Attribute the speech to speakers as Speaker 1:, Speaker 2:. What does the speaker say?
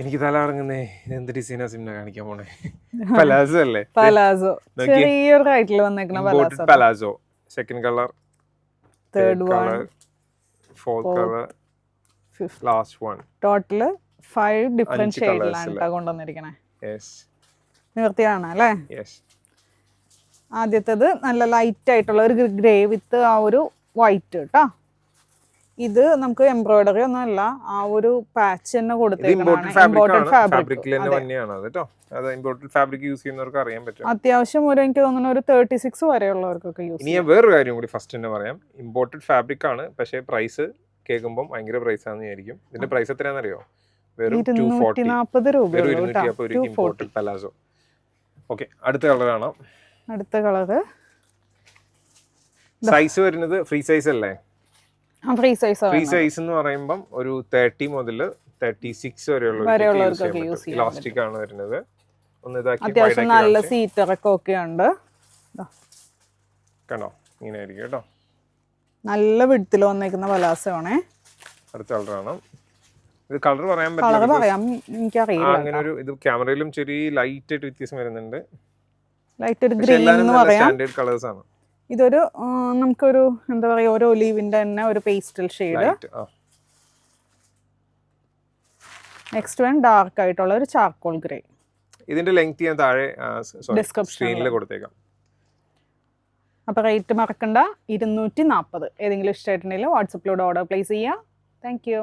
Speaker 1: എനിക്ക് തല ഇറങ്ങുന്നേ എന്ത് ഡിസൈനാ സിംന കാണിക്കാൻ പോണേ. പലാസോ അല്ലേ?
Speaker 2: പലാസോ ചെറിയൊരു റൈറ്റിൽ വന്നേക്കണ
Speaker 1: imported palazzo. Second colour,
Speaker 2: third
Speaker 1: colour, fourth colour, last one.
Speaker 2: Total 5 different ഷെയ്ഡിലാണ് കൊണ്ടുവന്നിരിക്കണേ. നിവർത്തിയാണ് അല്ലേ? ആദ്യത്തേത് നല്ല ലൈറ്റ് ആയിട്ടുള്ള ഒരു ഗ്രേ വിത്ത് ആ ഒരു വൈറ്റ് കേട്ടോ. ഇത് നമുക്ക് എംബ്രോയിഡറി ഒന്നും അല്ല, ആ ഒരു പാച്ച് തന്നെ അത്യാവശ്യം ഒരു എനിക്ക് തോന്നുന്നു ഒരു 36 വരെയുള്ളവർക്കൊക്കെ യൂസ് ചെയ്യാം.
Speaker 1: വേറൊരു കാര്യം കൂടി ഫസ്റ്റ് തന്നെ പറയാം, ഇമ്പോർട്ടഡ് ഫാബ്രിക് ആണ്, പക്ഷേ പ്രൈസ് കേൾക്കുമ്പോൾ ഭയങ്കര പ്രൈസ് ആണെന്ന് വിചാരിക്കും. ഇതിന്റെ പ്രൈസ് എത്രയാണെന്നറിയോ? വെറും
Speaker 2: 240 രൂപ.
Speaker 1: Imported palazzo. ഓക്കെ, അടുത്ത കളർ ആണ്.
Speaker 2: അടുത്ത കളറ്
Speaker 1: സൈസ് വരുന്നത് ഫ്രീ സൈസ് അല്ലേ?
Speaker 2: Free size.
Speaker 1: ഫ്രീ സൈസ് എന്ന് പറയുമ്പോൾ ഒരു 30 മുതൽ 36 വരെയുള്ളവർക്ക് ഇലാസ്റ്റിക് ആണ് വരുന്നത്. ഒന്ന് ഇതാക്കി
Speaker 2: അത്യാവശ്യം നല്ല സീറ്ററൊക്കെ ഒക്കെ ഉണ്ട്.
Speaker 1: കണ്ടോ, ഇങ്ങനെ ആയിരിക്കും കേട്ടോ.
Speaker 2: നല്ല വിഡ്ത്തിൽ വന്നേക്കുന്ന പലാസോ ആണേ.
Speaker 1: അടുത്ത കളറാണ്. ഇത് കളർ പറയാൻ
Speaker 2: എനിക്കറിയില്ല.
Speaker 1: അങ്ങനെ ഒരു ഇത് ക്യാമറയിലും ചെറിയ ലൈറ്റ് ആയിട്ട് വ്യത്യാസം വരുന്നുണ്ട്.
Speaker 2: ലൈറ്റ് ഒരു ഗ്രീൻ എന്ന് പറയാം.
Speaker 1: സ്റ്റാൻഡേർഡ് കളേഴ്സ് ആണ്.
Speaker 2: ഇതൊരു നമുക്കൊരു എന്താ പറയാ, ഒരു ഒലീവിന്റെ തന്നെ ഒരു pastel shade. Next one dark ആയിട്ടുള്ള ഒരു ചാർക്കോൾ ഗ്രേ.
Speaker 1: ഇതിന്റെ ലെങ്ത് ഞാൻ താഴെ സ്ക്രീനിൽ കൊടുത്തേക്കാം.
Speaker 2: അപ്പൊ റേറ്റ് മറക്കണ്ട, 240. ഏതെങ്കിലും ഇഷ്ടമായിട്ടുണ്ടെങ്കിൽ വാട്സപ്പിലൂടെ ഓർഡർ പ്ലേസ് ചെയ്യാം. Thank you.